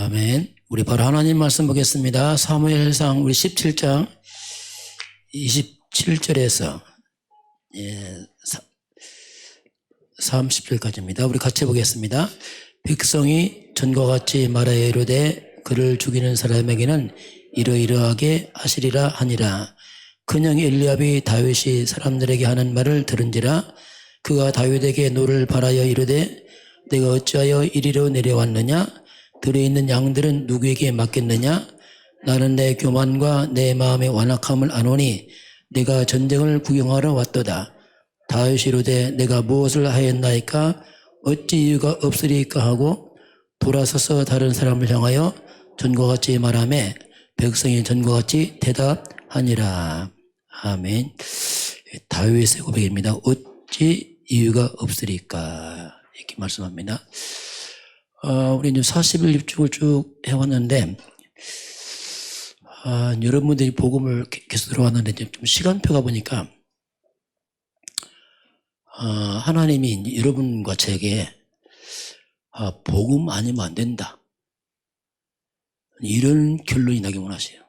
아멘. 우리 바로 하나님 말씀 보겠습니다. 사무엘상 우리 17장 27절에서 30절까지입니다. 우리 같이 보겠습니다. 백성이 전과 같이 말하여 이르되 그를 죽이는 사람에게는 이러이러하게 하시리라 하니라. 그냥 엘리압이 다윗이 사람들에게 하는 말을 들은지라. 그가 다윗에게 노를 바라여 이르되 내가 어찌하여 이리로 내려왔느냐? 들에 있는 양들은 누구에게 맡겼느냐? 나는 내 교만과 내 마음의 완악함을 아노니 내가 전쟁을 구경하러 왔도다. 다윗이 이르되 내가 무엇을 하였나이까? 어찌 이유가 없으리까 하고 돌아서서 다른 사람을 향하여 전과 같이 말하며 백성이 전과 같이 대답하니라. 아멘. 다윗의 고백입니다. 어찌 이유가 없으리까? 이렇게 말씀합니다. 우리 이제 40일 입증을 쭉 해왔는데, 여러분들이 복음을 계속 들어왔는데, 좀 시간표가 보니까, 하나님이 여러분과 저에게, 복음 아니면 안 된다. 이런 결론이 나기 원하세요.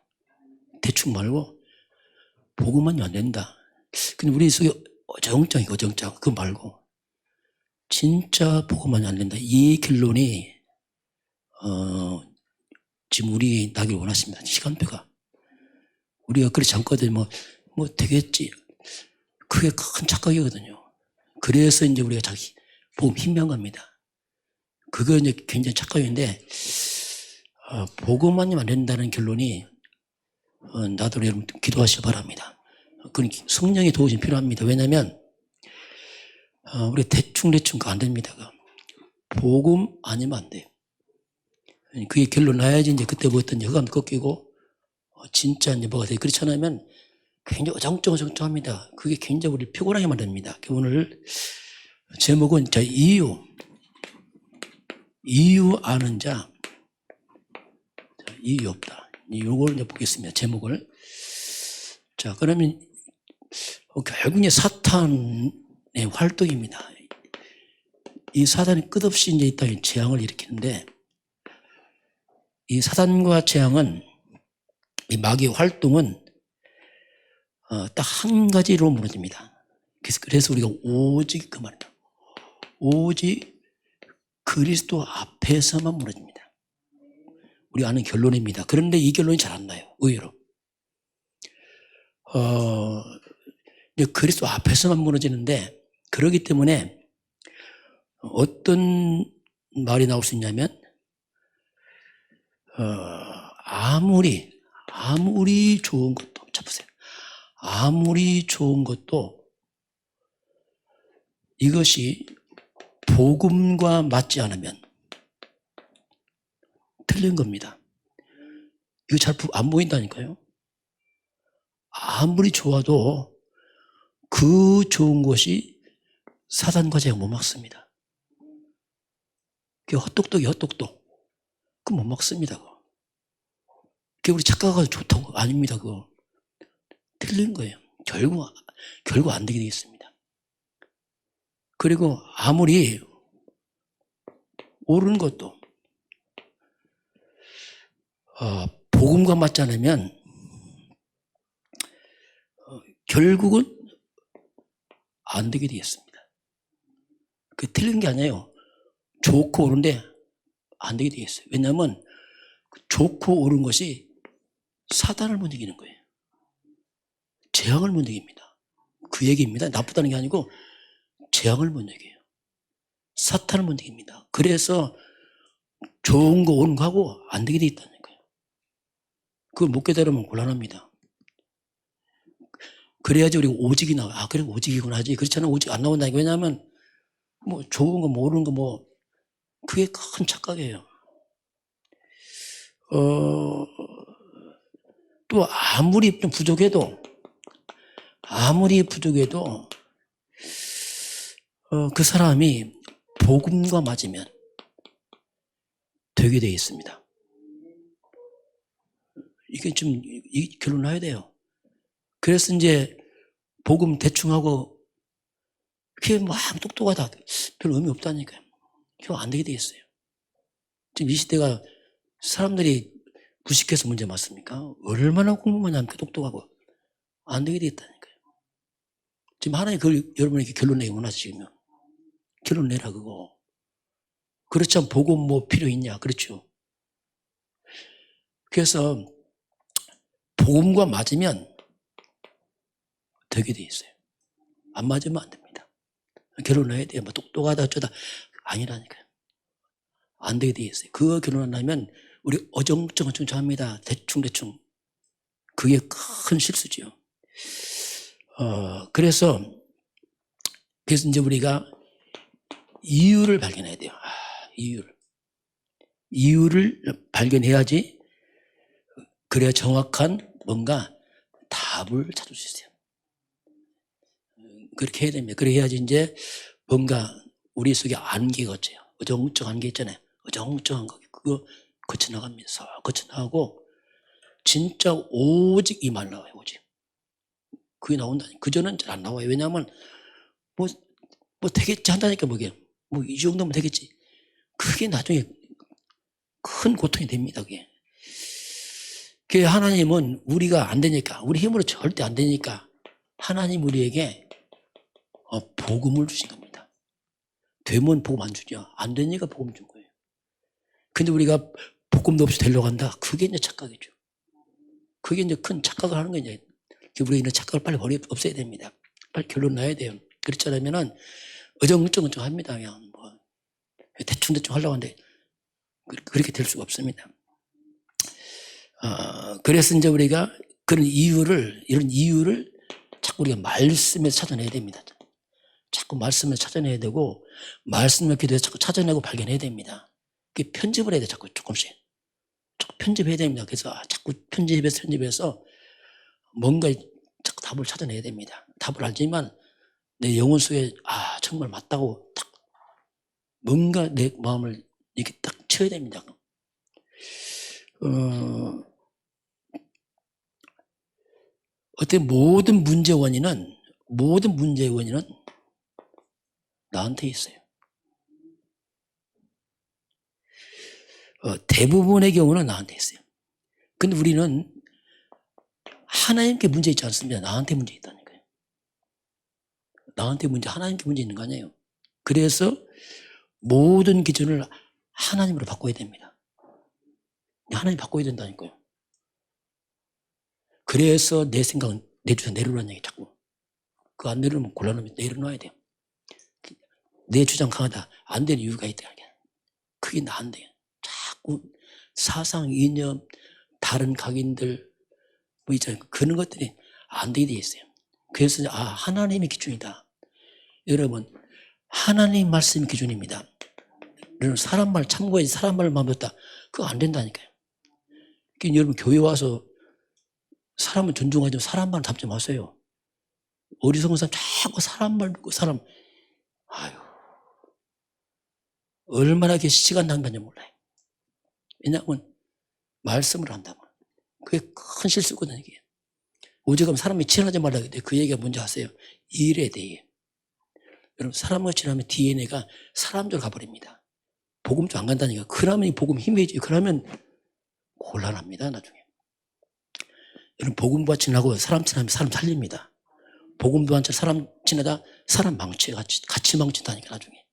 대충 말고, 복음 아니면 안 된다. 근데 우리 속에 어정쩡, 그거 말고, 진짜 복음 아니면 안 된다. 이 결론이, 지금 우리 나길 원하십니다. 시간표가. 우리가 그렇지 않거든. 뭐 되겠지. 그게 큰 착각이거든요. 그래서 이제 우리가 자기 복음 힘면 겁니다. 그거 이제 굉장히 착각인데, 복음 아니면 안 된다는 결론이, 나도 여러분 기도하시기 바랍니다. 그건 성령의 도우심 필요합니다. 왜냐면, 우리 대충 안 됩니다. 복음 아니면 안 돼요. 그게 결론 나야지 이제 그때부터 이제 흑암 꺾이고, 진짜 이제 뭐가 돼요. 그렇지 않으면 굉장히 어정쩡합니다. 그게 굉장히 우리를 피곤하게 만듭니다. 오늘 제목은 자, 이유 아는 자, 이유 없다. 요걸 이제 보겠습니다. 제목을. 자, 그러면 결국 이제 사탄의 활동입니다. 이 사단이 끝없이 이제 이 땅에 재앙을 일으키는데, 이 사단과 재앙은, 이 마귀의 활동은, 딱 한 가지로 무너집니다. 그래서 우리가 오직 그 말이다. 오직 그리스도 앞에서만 무너집니다. 우리 아는 결론입니다. 그런데 이 결론이 잘 안 나요. 의외로. 그리스도 앞에서만 무너지는데, 그러기 때문에 어떤 말이 나올 수 있냐면, 아무리 좋은 것도, 잡으세요. 아무리 좋은 것도 이것이 복음과 맞지 않으면 틀린 겁니다. 이거 잘 안 보인다니까요. 아무리 좋아도 그 좋은 것이 사단과 제가 못 막습니다. 그게 헛똑똑. 그거 못 막습니다. 그게 우리 착각하고 좋다고. 아닙니다. 그거. 틀린 거예요. 결국 안 되게 되겠습니다. 그리고 아무리 옳은 것도, 복음과 맞지 않으면, 결국은 안 되게 되겠습니다. 그게 틀린 게 아니에요. 좋고 옳은데 안 되게 되겠어요. 왜냐하면 좋고 옳은 것이 사단을 못 이기는 거예요. 재앙을 못 이깁니다. 그 얘기입니다. 나쁘다는 게 아니고 재앙을 못 이겨요. 사탄을 못 이깁니다. 그래서 좋은 거 옳은 거 하고 안 되게 돼 있다는 거예요. 그걸 못 깨달으면 곤란합니다. 그래야지 우리가 오직이 나와요. 그래 오직이구나 하지. 그렇지 않으면 오직 안 나온다니까. 왜냐하면 뭐 좋은 거 모르는 거 그게 큰 착각이에요. 또 아무리 좀 부족해도 그 사람이 복음과 맞으면 되게 되어 있습니다. 이게 좀 이 결론 나야 돼요. 그래서 이제 복음 대충 하고 그게 막 똑똑하다. 별 의미 없다니까요. 그거 안 되게 되어 있어요. 지금 이 시대가 사람들이 무식해서 문제 맞습니까? 얼마나 공부만 하면 똑똑하고 안 되게 되겠다니까요. 지금 하나님 그걸 여러분에게 결론 내기 원하시면 결론 내라 그거. 그렇지 않으면 복음 뭐 필요 있냐? 그렇죠. 그래서 복음과 맞으면 되게 돼 있어요. 안 맞으면 안 됩니다. 결혼해야 돼요. 뭐 똑똑하다 어쩌다 아니라니까요. 안 되게 돼 있어요. 그거 결혼하려면 우리 어정쩡합니다. 대충. 그게 큰 실수죠. 그래서 이제 우리가 이유를 발견해야 돼요. 이유를 발견해야지 그래야 정확한 뭔가 답을 찾을 수 있어요. 그렇게 해야 됩니다. 그렇게 해야지 이제 뭔가 우리 속에 안개가 어째요. 어정쩡한 안개 있잖아요. 어정쩡한 거 그거 거쳐나갑니다. 거쳐나가고 진짜 오직 이 말 나와요. 오직 그게 나온다니. 그전은 잘 안 나와요. 왜냐하면 뭐 되겠지 한다니까 뭐게 뭐 이 정도면 되겠지. 그게 나중에 큰 고통이 됩니다. 그게. 그 하나님은 우리가 안 되니까 우리 힘으로 절대 안 되니까 하나님 우리에게 복음을 주신 겁니다. 되면 복음 안 주죠. 안 되니까 복음 준 거예요. 근데 우리가 복음도 없이 되려고 한다. 그게 이제 착각이죠. 그게 이제 큰 착각을 하는 거예요. 우리가 이런 착각을 빨리 없애야 됩니다. 빨리 결론 나야 돼요. 그렇지 않으면은 어정쩡 합니다. 그냥 뭐 대충 하려고 하는데 그렇게 될 수가 없습니다. 그래서 이제 우리가 이런 이유를 자꾸 우리가 말씀에서 찾아내야 됩니다. 자꾸 말씀에서 찾아내야 되고, 말씀을 기도해서 자꾸 찾아내고 발견해야 됩니다. 그 편집을 해야 돼, 자꾸 조금씩. 자꾸 편집해야 됩니다. 그래서 자꾸 편집해서 뭔가 자꾸 답을 찾아내야 됩니다. 답을 알지만 내 영혼 속에 정말 맞다고 딱 뭔가 내 마음을 이렇게 딱 쳐야 됩니다. 어때 모든 문제의 원인은 나한테 있어요. 대부분의 경우는 나한테 있어요. 근데 우리는 하나님께 문제 있지 않습니다. 나한테 문제 있다니까요. 하나님께 문제 있는 거 아니에요. 그래서 모든 기준을 하나님으로 바꿔야 됩니다. 하나님 바꿔야 된다니까요. 그래서 내 생각은 내 주장 내려놓는 얘기 자꾸. 그거 안 내려놓으면 곤란합니다. 내려놔야 돼요. 내 주장 강하다. 안 되는 이유가 있다. 그게 나한테요. 자꾸 사상, 이념, 다른 각인들, 뭐 있잖아요. 그런 것들이 안 되게 돼 있어요. 그래서 하나님이 기준이다. 여러분, 하나님 말씀이 기준입니다. 여러분, 사람 말 참고해야지 사람 말만 듣다. 그거 안 된다니까요. 그러니까 여러분, 교회 와서 사람을 존중하지 사람 말 담지 마세요. 어리석은 사람 자꾸 사람 말 듣고 얼마나 이렇게 시간 낭비하는지 몰라요. 왜냐하면 말씀을 한다면 그게 큰 실수거든요. 이게. 오죽하면 사람이 친하지 말라고 해도 그 얘기가 뭔지 아세요? 일에 대해. 여러분 사람과 친하면 DNA가 사람대로 가버립니다. 복음도 안 간다니까. 그러면 이 복음 힘이지. 그러면 곤란합니다. 나중에. 여러분 복음과 친하고 사람 친하면 사람 살립니다. 복음도 안 쳐 사람 친하다 사람 망치 같이 망친다니까 나중에.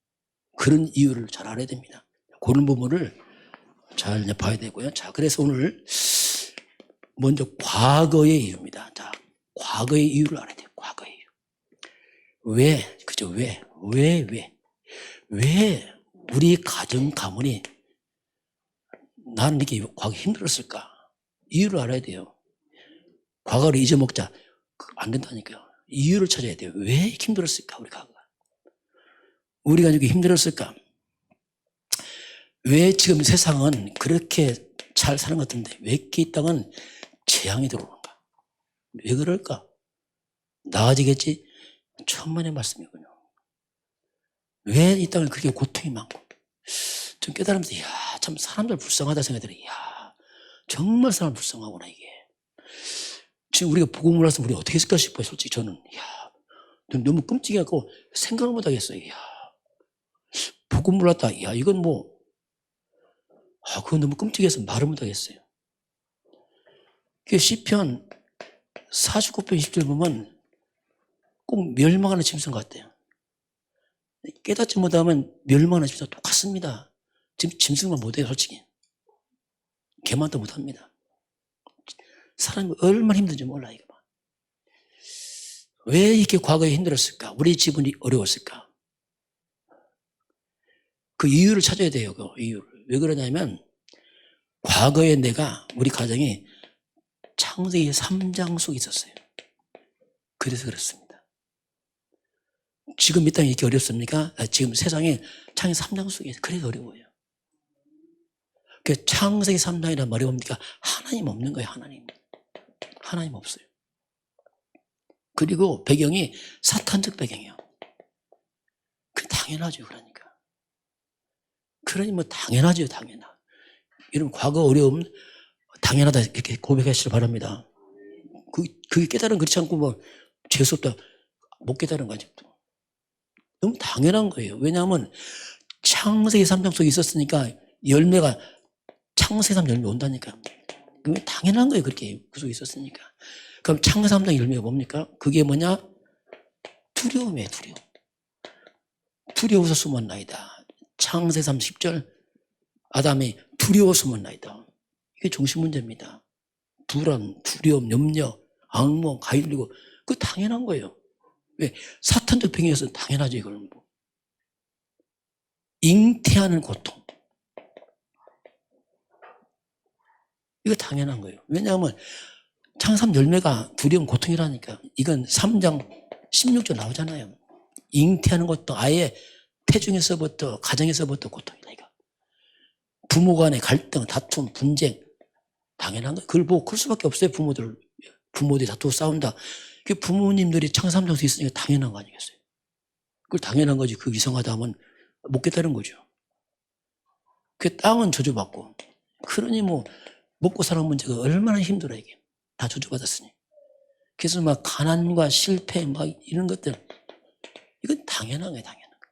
그런 이유를 잘 알아야 됩니다. 그런 부분을 잘 봐야 되고요. 자, 그래서 오늘 먼저 과거의 이유입니다. 자, 과거의 이유를 알아야 돼요. 과거의 이유. 왜? 그죠? 왜 우리 가문이 나는 이렇게 과거 힘들었을까? 이유를 알아야 돼요. 과거를 잊어먹자. 안 된다니까요. 이유를 찾아야 돼요. 왜 힘들었을까? 우리 과거가. 우리가 이렇게 힘들었을까? 왜 지금 세상은 그렇게 잘 사는 것 같은데 왜 이렇게 이 땅은 재앙이 들어오는가? 왜 그럴까? 나아지겠지? 천만의 말씀이군요. 왜 이 땅은 그렇게 고통이 많고 좀 깨달으면서 참 사람들 불쌍하다 생각이 들어요. 정말 사람 불쌍하구나 이게. 지금 우리가 복음을 알았으면 우리가 어떻게 했을까 싶어요. 솔직히 저는 너무 끔찍해갖고 생각을 못 하겠어요. 복음을 알았다. 이건 뭐 그건 너무 끔찍해서 말을 못하겠어요. 그 시편 49편 20절 보면 꼭 멸망하는 짐승 같대요. 깨닫지 못하면 멸망하는 짐승 똑같습니다. 지금 짐승만 못해요, 솔직히. 개만도 못합니다. 사람이 얼마나 힘든지 몰라, 이거 봐. 왜 이렇게 과거에 힘들었을까? 우리 집은 어려웠을까? 그 이유를 찾아야 돼요, 그 이유를. 왜 그러냐면, 과거에 우리 가정이 창세기 3장 속에 있었어요. 그래서 그렇습니다. 지금 이 땅이 이렇게 어렵습니까? 지금 세상에 창세기 3장 속에 있어요. 그래서 어려워요. 그 창세기 3장이란 말이 뭡니까? 하나님 없는 거예요, 하나님. 하나님 없어요. 그리고 배경이 사탄적 배경이에요. 그 당연하죠, 그러니까. 그러니 뭐 당연하죠, 당연하. 이런 과거 어려움 당연하다 이렇게 고백하시길 바랍니다. 그게 깨달은 그렇지 않고 뭐 재수없다 못 깨달은 거죠. 너무 당연한 거예요. 왜냐하면 창세기 3장 속에 있었으니까 열매가 창세기 3장 열매 온다니까. 그게 당연한 거예요. 그렇게 그 속에 있었으니까. 그럼 창세기 3장 열매가 뭡니까? 그게 뭐냐? 두려움이에요. 두려움. 두려워서 숨었나이다. 창세기 3장 10절 아담이 두려워 숨었나이다. 이게 중심 문제입니다. 불안, 두려움, 염려, 악몽, 가일리고 그거 당연한 거예요. 왜? 사탄적 병에서 당연하죠. 이걸 뭐. 잉태하는 고통. 이거 당연한 거예요. 왜냐하면 창삼 열매가 두려움, 고통이라니까. 이건 3장 16절 나오잖아요. 잉태하는 것도 아예 태중에서부터 가정에서부터 고통이다. 이거. 부모 간의 갈등, 다툼, 분쟁 당연한 거예요. 그걸 보고 클 수밖에 없어요. 부모들이 다투고 싸운다. 그 부모님들이 창삼장수 있으니까 당연한 거 아니겠어요? 그걸 당연한 거지. 그 이상하다 하면 못 깨달은 거죠. 그 땅은 저주받고. 그러니 뭐 먹고 사는 문제가 얼마나 힘들어 이게. 다 저주받았으니. 그래서 막 가난과 실패 막 이런 것들 이건 당연한 거예요. 당연한 거.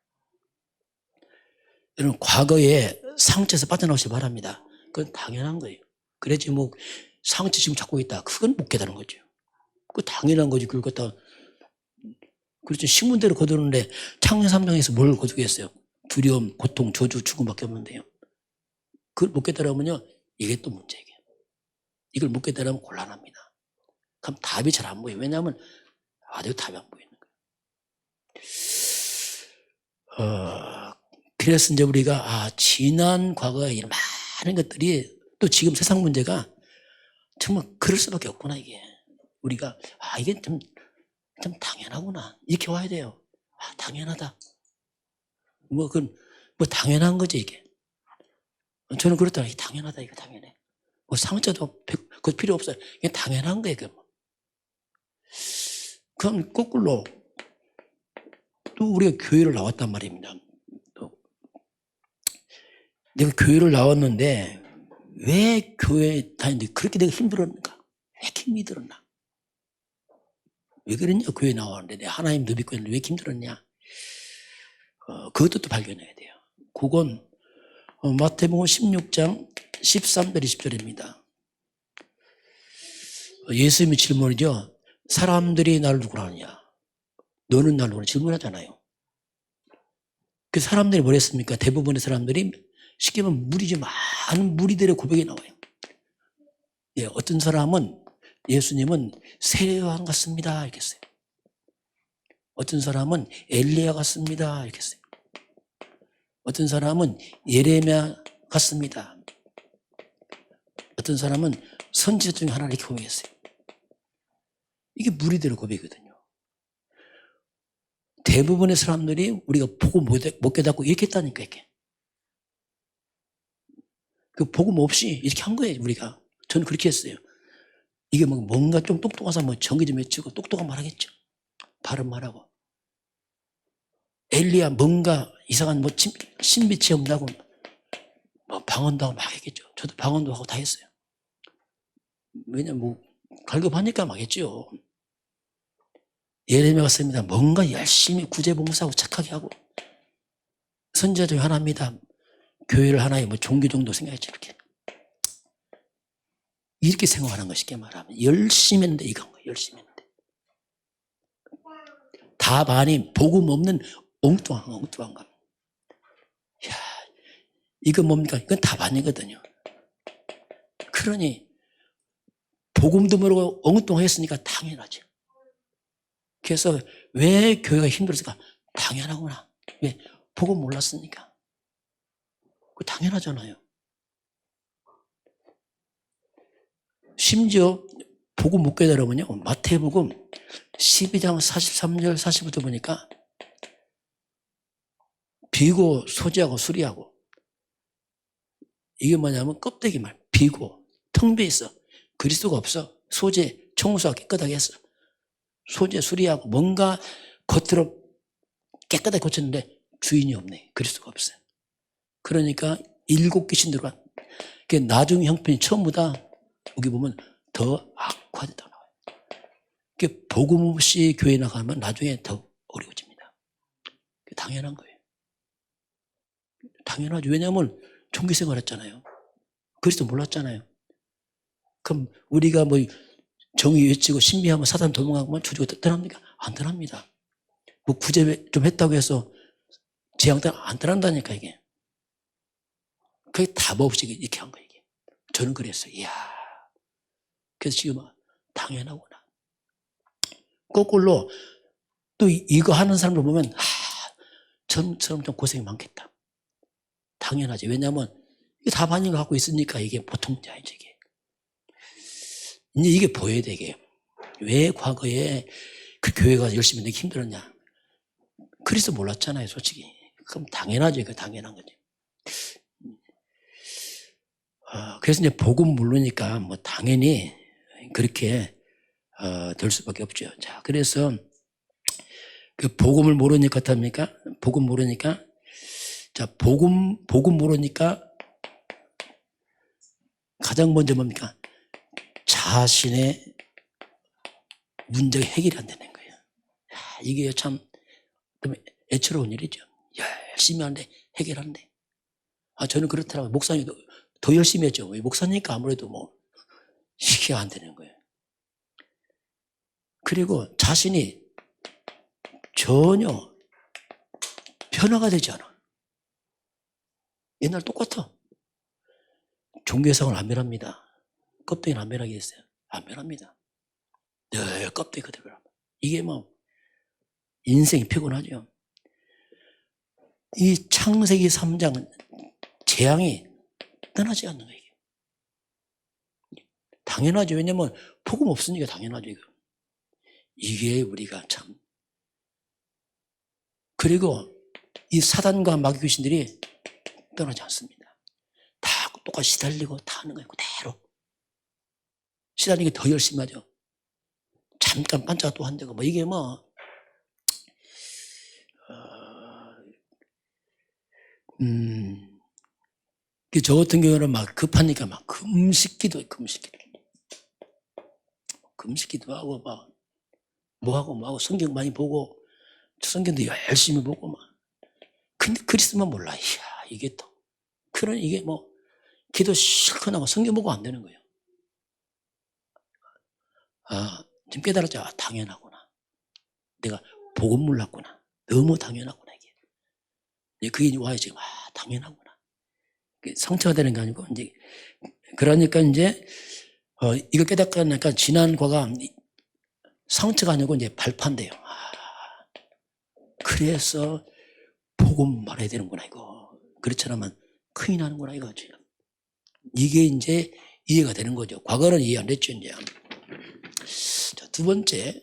여러분 과거에 상처에서 빠져나오시기 바랍니다. 그건 당연한 거예요. 그래야지 뭐 상처 지금 잡고 있다. 그건 못 깨달은 거죠. 그 당연한 거지. 그걸 갖다 그렇죠. 신문대로 거두는데 창세기 3장에서 뭘 거두겠어요? 두려움, 고통, 저주, 죽음밖에 없는데요. 그걸 못 깨달으면요. 이게 또 문제예요. 이걸 못 깨달으면 곤란합니다. 그럼 답이 잘 안 보여요. 왜냐하면 아주 답이 안 보이는 거예요. 그래서 이제 우리가 지난 과거의 이런 많은 것들이 또 지금 세상 문제가 정말 그럴 수밖에 없구나 이게. 우리가 이게 좀 당연하구나 이렇게 와야 돼요. 당연하다. 그건 뭐 당연한 거지 이게. 저는 그렇다. 이게 당연하다 이거 당연해. 뭐 상처도 그 필요 없어요. 이게 당연한 거예요. 그럼 거꾸로 또 우리가 교회를 나왔단 말입니다. 내가 교회를 나왔는데 왜 교회 다니는데 그렇게 내가 힘들었는가? 왜 이렇게 힘이 들었나? 왜 그랬냐? 교회 나왔는데 내가 하나님도 믿고 있는데 왜 이렇게 힘들었냐? 그것도 또 발견해야 돼요. 그건 마태복음 16장 13절 20절입니다. 예수님의 질문이죠. 사람들이 나를 누구라 하느냐? 너는 나를 누구라 질문하잖아요. 그 사람들이 뭘 했습니까? 대부분의 사람들이 쉽게 말하면 무리죠. 많은 무리들의 고백이 나와요. 예, 어떤 사람은 예수님은 세례요한 같습니다. 이렇게 했어요. 어떤 사람은 엘리야 같습니다. 이렇게 했어요. 어떤 사람은 예레미야 같습니다. 어떤 사람은 선지자 중에 하나를 이렇게 고백했어요. 이게 무리들의 고백이거든요. 대부분의 사람들이 우리가 보고 못 깨닫고 이렇게 했다니까 이렇게. 그 복음 없이 이렇게 한 거예요 우리가. 저는 그렇게 했어요. 이게 뭔가 좀 똑똑한 사람 정기 좀 외치고 똑똑한 말 하겠죠. 바른 말하고. 엘리야 뭔가 이상한 신비 체험도 하고 방언도 하고 막 했겠죠. 저도 방언도 하고 다 했어요. 왜냐면 갈급하니까 막 했죠. 예레미야 같습니다. 뭔가 열심히 구제봉사하고 착하게 하고 선지자 중에 하나입니다. 교회를 하나의 뭐 종교 정도 생각했지, 이렇게 생각하는 거 쉽게 말하면. 열심히 했는데 이건 거예요. 열심히 했는데. 답 아닌 복음 없는 엉뚱한 거. 야, 이건 뭡니까? 이건 답 아니거든요. 그러니 복음도 모르고 엉뚱했으니까 당연하죠. 그래서 왜 교회가 힘들었을까? 당연하구나. 왜? 복음 몰랐으니까. 그 당연하잖아요. 심지어 복음 못 깨달으면요, 마태복음 12장 43절 45절 보니까 비고 소지하고 수리하고, 이게 뭐냐면 껍데기 말, 비고 텅 비어 있어. 그리스도가 없어. 소재 청소하고 깨끗하게 했어. 소재 수리하고 뭔가 겉으로 깨끗하게 고쳤는데 주인이 없네. 그리스도가 없어요. 그러니까 7 귀신들과 나중 형편이 처음보다 여기 보면 더 악화되다 나와요. 복음 없이 교회 나가면 나중에 더 어려워집니다. 당연한 거예요. 당연하죠. 왜냐하면 종교생활 했잖아요. 그리스도 몰랐잖아요. 그럼 우리가 뭐 정의 외치고 신비하면 사단 도망가면 주주가 떠납니까? 안 떠납니다. 뭐 구제 좀 했다고 해서 재앙 안 떠난다니까, 이게. 그게 답 없이 이렇게 한 거예요, 이게. 저는 그랬어요. 이야. 그래서 지금 당연하구나. 거꾸로 또 이거 하는 사람들 보면, 저처럼 좀 고생이 많겠다. 당연하지. 왜냐하면 답 아닌 거 갖고 있으니까 이게 보통 문제 아니지, 이게. 이제 이게 보여야 돼, 이게. 왜 과거에 그 교회가 열심히 내기 힘들었냐. 그리스도 몰랐잖아요, 솔직히. 그럼 당연하죠, 이거 당연한 거지. 그래서 이제 복음 모르니까 뭐 당연히 그렇게 될 수밖에 없죠. 자, 그래서 그 복음을 모르니까 어떻습니까? 복음 모르니까, 자, 복음 모르니까 가장 먼저 뭡니까? 자신의 문제가 해결이 안 되는 거예요. 이게 참 애처로운 일이죠. 열심히 하는데 해결한대. 저는 그렇더라고요. 목사님도 더 열심히 했죠. 목사니까 아무래도 뭐 이게 안 되는 거예요. 그리고 자신이 전혀 변화가 되지 않아. 옛날 똑같아. 종교생활 안 변합니다. 껍데기는 안 변하게 했어요. 안 변합니다. 늘 껍데기 그대로. 이게 뭐 인생이 피곤하죠. 이 창세기 3장은 재앙이 떠나지 않는 거예요. 당연하죠. 왜냐면 복음 없으니까 당연하죠. 이게 우리가 참. 그리고 이 사단과 마귀 귀신들이 떠나지 않습니다. 다 똑같이 시달리고 다 하는 거예요. 그대로. 시달리기 더 열심히 하죠. 잠깐 반짝 또 한다고. 뭐 이게 뭐 저 같은 경우는 막 급하니까 막 금식기도 하고 막 뭐하고 성경 많이 보고 성경도 열심히 보고 막. 근데 그리스도만 몰라. 이야, 이게 또. 그런 이게 뭐 기도 실컷 하고 성경 보고 안 되는 거예요. 지금 깨달았죠. 당연하구나. 내가 복음 몰랐구나. 너무 당연하구나, 이게. 그게 와요, 지금. 당연하구나. 상처가 되는 게 아니고, 이제, 그러니까 이제, 이걸 깨닫니까 지난 과가 상처가 아니고 이제 발판돼요. 그래서 복음 말해야 되는구나, 이거. 그렇지 않으면 큰일 나는구나, 이거 지금. 이게 이제 이해가 되는 거죠. 과거는 이해 안 됐죠, 이제. 자, 두 번째.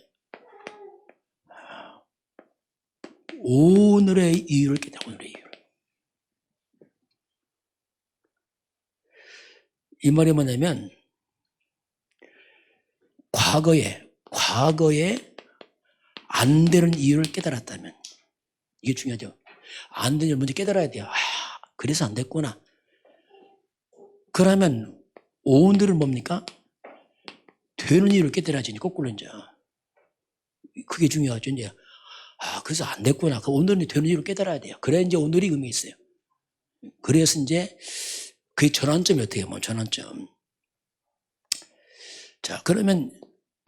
오늘의 이유를 깨닫고, 오늘의 이유. 이 말이 뭐냐면, 과거에 안 되는 이유를 깨달았다면, 이게 중요하죠. 안 되는 이유를 먼저 깨달아야 돼요. 그래서 안 됐구나. 그러면 오늘은 뭡니까? 되는 이유를 깨달아야지. 거꾸로 이제. 그게 중요하죠. 이제. 그래서 안 됐구나. 오늘은 되는 이유를 깨달아야 돼요. 그래 이제 오늘이 의미 있어요. 그래서 이제 그게 전환점이 어떻게 보면 전환점. 자, 그러면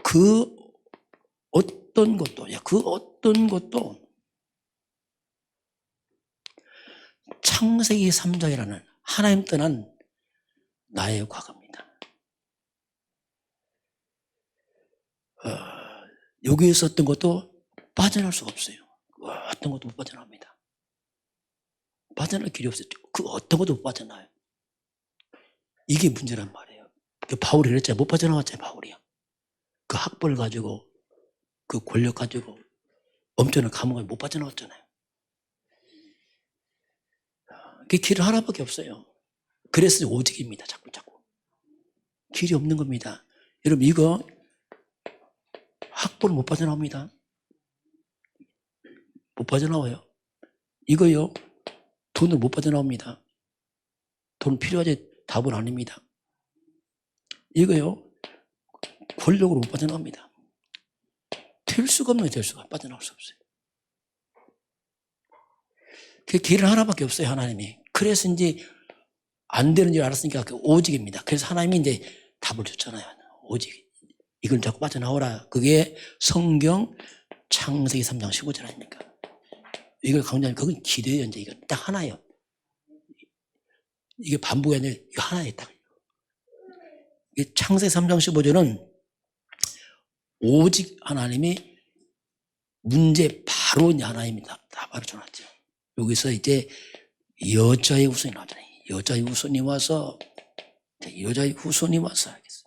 그 어떤 것도 창세기 3장이라는 하나님 떠난 나의 과거입니다. 여기에서 어떤 것도 빠져나올 수가 없어요. 어떤 것도 못 빠져나옵니다. 빠져나올 길이 없어요. 그 어떤 것도 못 빠져나와요. 이게 문제란 말이에요. 바울이 그랬잖아요. 못 빠져나왔잖아요. 바울이요. 그 학벌 가지고 그 권력 가지고 엄청난 감옥에 못 빠져나왔잖아요. 그 길 하나밖에 없어요. 그래서 오직입니다. 자꾸 길이 없는 겁니다. 여러분 이거 학벌 못 빠져나옵니다. 못 빠져나와요. 이거요 돈을 못 빠져나옵니다. 돈 필요하지 답은 아닙니다. 이거요 권력으로 못 빠져나옵니다. 될 수가 없는 될 수가 빠져나올 수 없어요. 그 길은 하나밖에 없어요. 하나님이. 그래서 이제 안 되는 줄 알았으니까 그 오직입니다. 그래서 하나님이 이제 답을 줬잖아요. 오직 이걸 자꾸 빠져나오라. 그게 성경 창세기 3장 15절 아닙니까? 이걸 강조하면 그건 기대예요. 이제 이건 딱 하나예요. 이게 반복이 아니라 이거 하나예요. 딱. 창세기 3장 15절은 오직 하나님이 문제 바로 하나님이 답을 줘놨죠. 여기서 이제 여자의 후손이 나오잖아요. 여자의 후손이 와서 하겠어요.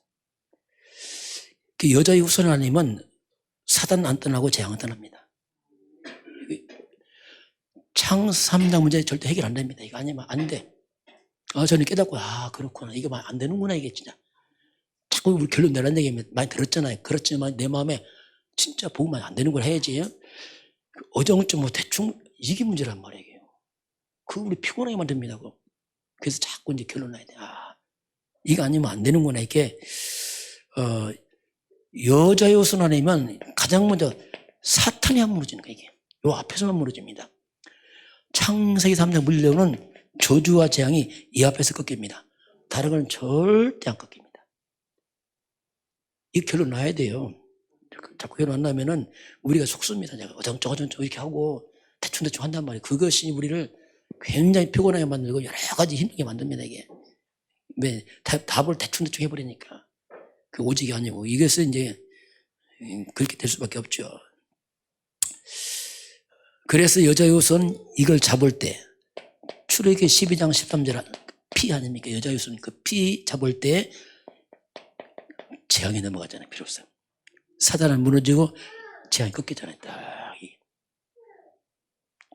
그 여자의 후손 하나님은 사단 안 떠나고 재앙 안 떠납니다. 창세 3장 문제 절대 해결 안 됩니다. 이거 아니면 안 돼. 저는 깨닫고 그렇구나. 이게 안 되는구나 이게 진짜. 자꾸 우리 결론 내라는 얘기 많이 들었잖아요. 그렇지만 내 마음에 진짜 복음 안 되는 걸 해야지. 어정쩡 뭐 대충 이게 문제란 말이에요. 우리 피곤하게 만듭니다. 그래서 자꾸 이제 결론 나야 돼. 이거 아니면 안 되는구나. 이게 여자의 후손 아니면 가장 먼저 사탄이 안 무너지는 거예요. 이게 요 앞에서만 무너집니다. 창세기 3장 물려는 저주와 재앙이 이 앞에서 꺾입니다. 다른 건 절대 안 꺾입니다. 이 결론 나야 돼요. 자꾸 결론 안 나면은 우리가 속습니다. 제가 어정쩡 이렇게 하고 대충 한단 말이에요. 그것이 우리를 굉장히 피곤하게 만들고 여러 가지 힘들게 만듭니다. 이게 왜 답을 대충 해버리니까 그 오직이 아니고 이것은 이제 그렇게 될 수밖에 없죠. 그래서 여자의 후손 이걸 잡을 때 출애굽기 12장 13절 피 아닙니까? 여자의 후손 그 피 잡을 때 재앙이 넘어가잖아요. 필요 없어요. 사단은 무너지고 재앙이 꺾이잖아요. 딱.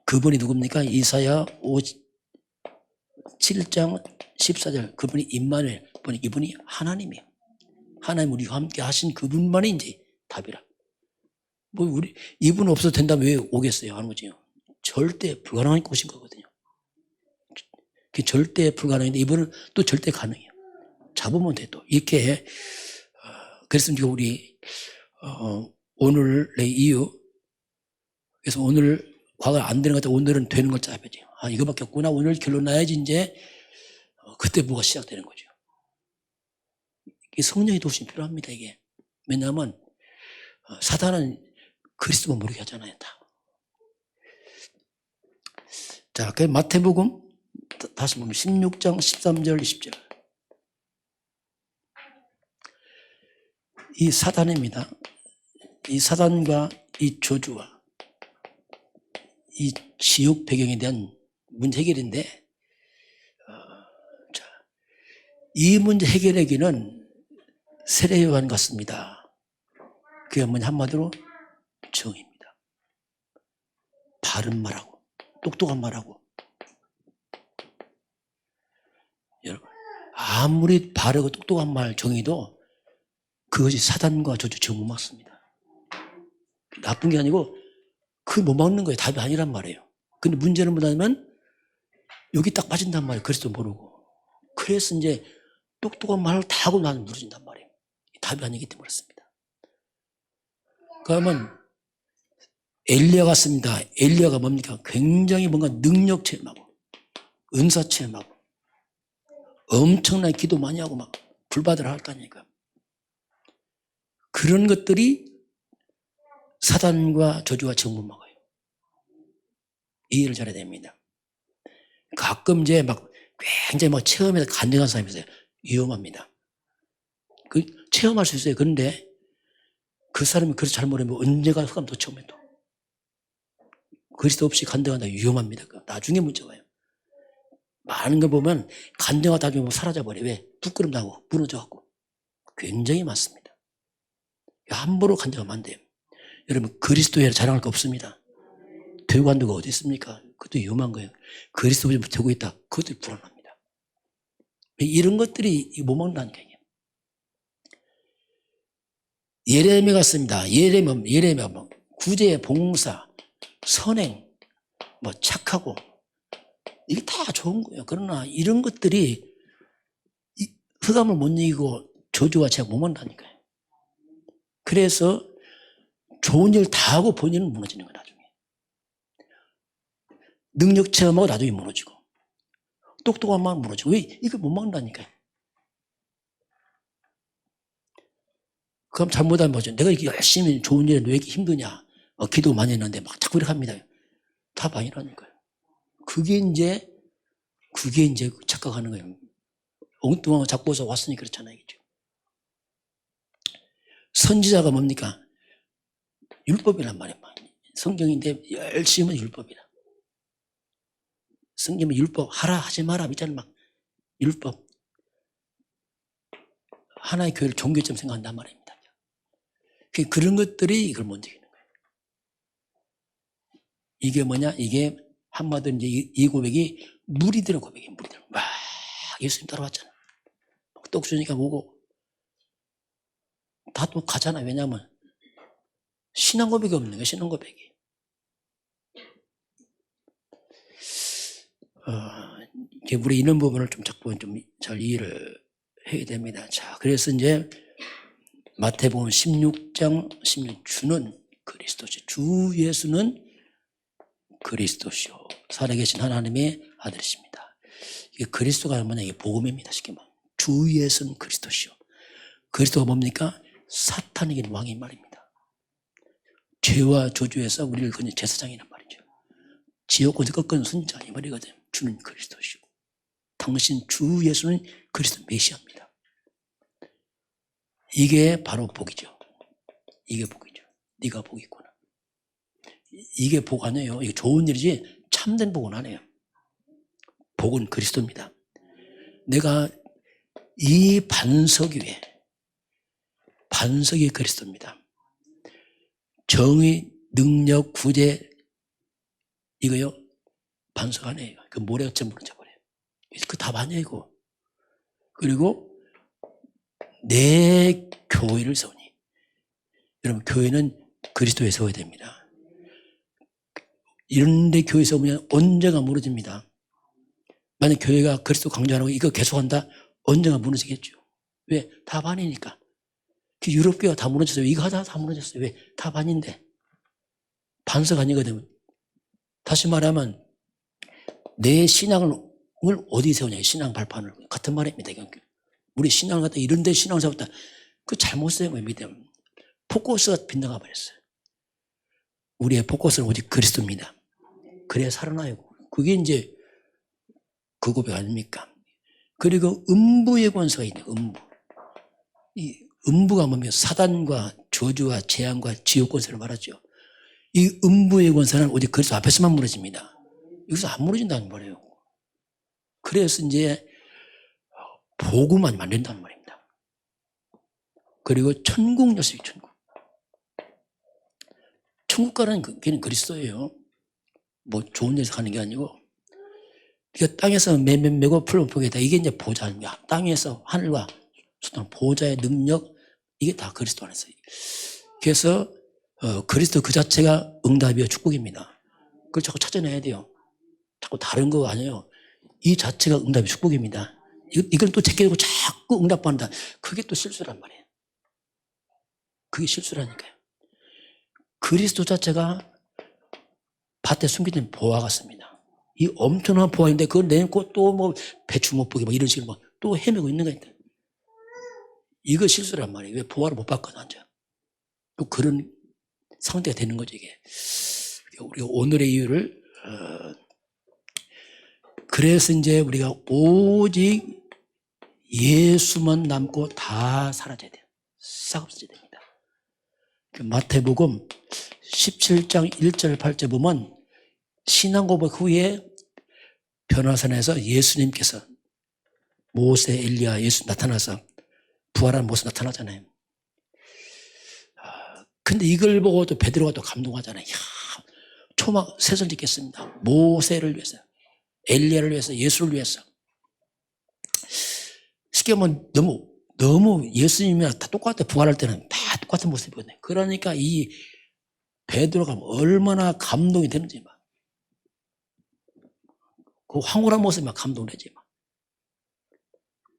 그분이 누굽니까? 이사야 7장 14절 그분이 임마누엘 이분이 하나님이에요. 하나님 우리와 함께 하신 그분만이 이제 답이라. 이분 없어도 된다면 왜 오겠어요? 하는 거죠. 절대 불가능한 곳인 거거든요. 그게 절대 불가능한데 이분은 또 절대 가능해요. 잡으면 돼 또. 이렇게 그래서 이제 우리 오늘의 이유 그래서 오늘 과거가 안 되는 것 같아 오늘은 되는 걸 짜야지. 이거밖에 없구나. 오늘 결론 나야지 이제 그때 뭐가 시작되는 거죠. 성령의 도우심이 필요합니다. 이게 왜냐하면 사단은 그리스도만 모르게 하잖아요. 다. 자, 그 마태복음 다시 보면 16장 13절 20절 이 사단입니다. 이 사단과 이 저주와 이 지옥 배경에 대한 문제 해결인데 이 문제 해결하기는 세례요한 같습니다. 그게 뭐냐 한마디로 정입니다. 바른 말하고 똑똑한 말하고 여러분 아무리 바르고 똑똑한 말 정의도 그것이 사단과 저주 정못 막습니다. 나쁜 게 아니고 그걸 못 막는 거예요. 답이 아니란 말이에요. 근데 문제는 뭐냐면 여기 딱 빠진단 말이에요. 그리스도 모르고. 그래서 이제 똑똑한 말을 다 하고 나는 무너진단 말이에요. 답이 아니기 때문에 그렇습니다. 그러면 엘리야 같습니다. 엘리야가 뭡니까? 굉장히 뭔가 능력 체험하고 은사 체험하고 엄청나게 기도 많이 하고 막 불받으라 할 거 아닙니까? 그런 것들이 사단과 저주와 정문 막아요. 이해를 잘해야 됩니다. 가끔 이제 막 굉장히 막 체험해서 간증한 사람이 있어요. 위험합니다. 그 체험할 수 있어요. 그런데 그 사람이 그렇게 잘 모르면 언제가 흑암 또 체험해 또. 그리스도 없이 간증한다 위험합니다. 나중에 문제가 와요. 많은 걸 보면 간증하다 나중에 뭐 사라져버려요. 왜? 부끄럼 나고 무너져갖고. 굉장히 많습니다. 함부로 간증하면 안 돼요. 여러분 그리스도에 자랑할 거 없습니다. 되고 안 되고 어디 있습니까? 그것도 위험한 거예요. 그리스도에 되고 있다. 그것도 불안합니다. 이런 것들이 못 먹는다니까요. 예레미야가 씁니다. 예레미야 뭐 구제, 봉사, 선행, 뭐 착하고 이게 다 좋은 거예요. 그러나 이런 것들이 흑암을 못 이기고 저주와 죄악 못 만나니까요. 그래서 좋은 일 다 하고 본인은 무너지는 거예요. 나중에. 능력 체험하고 나중에 무너지고 똑똑한 마음 무너지고 왜 이걸 못 막는다니까요. 그럼 잘못하면 뭐죠? 내가 이렇게 열심히 좋은 일에 왜 이렇게 힘드냐? 기도 많이 했는데 막 자꾸 이렇게 합니다. 다 아니라니까요. 그게 이제 착각하는 거예요. 엉뚱한 거 잡고 서 왔으니 그렇잖아요. 선지자가 뭡니까? 율법이란 말이에요. 성경인데 열심히 율법이라. 성경은 율법 하라 하지 마라 있잖아요. 막 율법. 하나의 교회를 종교점 생각한단 말입니다. 그런 것들이 이걸 못 이기는 거예요. 이게 뭐냐? 이게 한마디로 이제 이 고백이 무리들의 고백이에요. 무리들. 막 예수님 따라왔잖아요. 떡 주니까 오고 다 또 가잖아요. 왜냐하면 신앙 고백이 없는 거예요. 신앙 고백이. 우리 이런 부분을 좀 자꾸 좀 잘 이해를 해야 됩니다. 자, 그래서 이제 마태복음 16장 16 주는 그리스도시. 주 예수는 그리스도시요. 살아계신 하나님의 아들이십니다. 이게 그리스도가 뭐냐? 이게 복음입니다. 쉽게 말하면. 주 예수는 그리스도시요. 그리스도가 뭡니까? 사탄이 이긴 왕이 말입니다. 죄와 저주에서 우리를 건진 제사장이란 말이죠. 지옥권에서 꺾은 순자 이 말이거든요. 주는 그리스도시요. 당신 주 예수는 그리스도 메시아입니다. 이게 바로 복이죠. 이게 복이죠. 네가 복이 있구나. 이게 복 아니에요. 이게 좋은 일이지 참된 복은 아니에요. 복은 그리스도입니다. 내가 이 반석 위에 반석이 그리스도입니다. 정의, 능력, 구제 이거요 반석 아니에요. 그 모래같이 무너져버려요. 그 답 아니에요. 그리고 내 교회를 세우니 여러분 교회는 그리스도에 세워야 됩니다. 이런데 교회 세우면 언젠가 무너집니다. 만약 교회가 그리스도 강조하는 거 이거 계속한다? 언젠가 무너지겠죠. 왜? 답 아니니까. 그 유럽교회가 다 무너졌어요. 이거 하다가 다 무너졌어요. 왜? 답 아닌데. 반석 아니거든요. 다시 말하면 내 신앙을 어디 세우냐. 신앙 발판을. 같은 말입니다. 우리 신앙을 갖다 이런 데 신앙을 세웠다. 그 잘못 세운 거예요. 믿음. 포커스가 빗나가 버렸어요. 우리의 포커스는 오직 그리스도입니다. 그래야 살아나요. 그게 이제 그 고백 아닙니까? 그리고 음부의 권세가 있네요. 음부. 이 음부가 뭡니까? 사단과 저주와 재앙과 지옥 권세를 말하죠. 이 음부의 권세는 오직 그리스도 앞에서만 무너집니다. 여기서 안 무너진다는 말이에요. 그래서 이제 복음만 만든다는 말입니다. 그리고 천국 열쇠, 천국. 천국 가라는 걔는 그리스도예요. 뭐 좋은 데서 가는 게 아니고. 그러니까 땅에서 매고 풀로 보게다. 이게 이제 보좌입니다. 땅에서 하늘과 보좌의 능력, 이게 다 그리스도 안에서. 그래서 그리스도 그 자체가 응답이요 축복입니다. 그걸 자꾸 찾아내야 돼요. 자꾸 다른 거 아니에요. 이 자체가 응답이 축복입니다. 이걸 또 제껴놓고 자꾸 응답한다. 그게 또 실수란 말이에요. 그게 실수라니까요. 그리스도 자체가 밭에 숨겨진 보화 같습니다. 이 엄청난 보안인데 그걸 내놓고 또 뭐 배추 못 보게 뭐 이런 식으로 막 또 헤매고 있는 거야. 이거 실수란 말이에요. 왜 보화를 못 받거나 앉아. 또 그런 상태가 되는 거죠, 이게. 우리가 오늘의 이유를, 그래서 이제 우리가 오직 예수만 남고 다 사라져야 돼요. 싹 없어져야 됩니다. 마태복음 17장 1절 8절 보면 신앙 고백 후에 변화산에서 예수님께서 모세, 엘리야, 예수 나타나서 부활한 모습 나타나잖아요. 근데 이걸 보고 또 베드로가 또 감동하잖아요. 이야, 초막 셋을 짓겠습니다. 모세를 위해서, 엘리야를 위해서, 예수를 위해서. 쉽게 말하면 너무 예수님이랑 다 똑같아. 부활할 때는 다 똑같은 모습이거든요. 그러니까 이 베드로가 얼마나 감동이 되는지 막. 그 황홀한 모습이 막 감동되지 막.